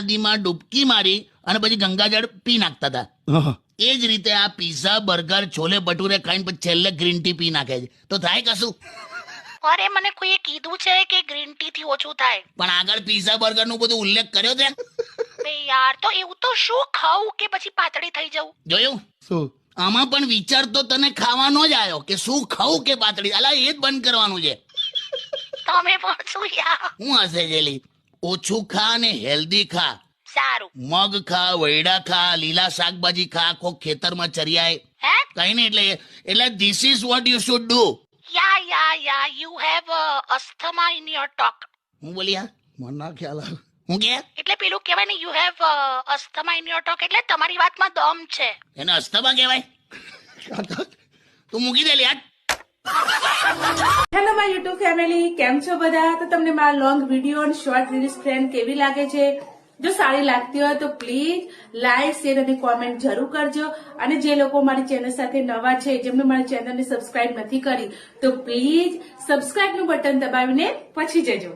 નદીમાં ડૂબકી મારી અને પછી ગંગાજળ પી નાખતા હતા. એ જ રીતે આ પીઝા, બર્ગર, છોલે ભટુરે ખાઈને પછી છેલ્લે ગ્રીન ટી પી નાખે છે. તો થાય કશું? અરે મને કોઈએ કીધું છે કે ગ્રીન ટી થી ઓછું થાય. પણ આગળ પીઝા બર્ગર નું બધું ઉલ્લેખ કર્યો છે. બે યાર, તો એવું તો શું ખાવું કે પછી પાતળી થઈ જવું? જોયું? શું આમાં પણ વિચાર તો તને ખાવાનો જ આવ્યો કે શું ખાવું કે પાતળી. અલા એ જ બંધ કરવાનું છે. તમે પણ શું યાર? હું હશે જેલી? ઓછું ખા ને હેલ્ધી ખા. સારું. મગ ખા, વૈડા ખા, લીલા શાકભાજી ખા, કોક ખેતરમાં ચરિયાય. હે? કઈ નહીં એટલે this is what you should do. Yeah you have asthma in your talk. હું બોલી યાર? મને ના ખ્યાલ આવે. હું કે એટલે પેલું કહેવાય ને you have asthma in your talk, એટલે તમારી વાતમાં દમ છે. એને અસ્થમા કહેવાય? તું મૂકી દે યાર. હેલો માય યુટ્યુબ ફેમિલી, કેમ છો બધા? તો તમને મારા લોંગ વિડીયો અને શોર્ટ રીલ્સ ફ્રેન્ડ કેવી લાગે છે? જો સારી લાગતી હોય તો પ્લીઝ લાઈક, શેર અને કોમેન્ટ જરૂર કરજો. અને જે લોકો મારી ચેનલ સાથે નવા છે, જેમને મારી ચેનલને સબસ્ક્રાઇબ નથી કરી, તો પ્લીઝ સબસ્ક્રાઇબનું બટન દબાવીને પછી જજો.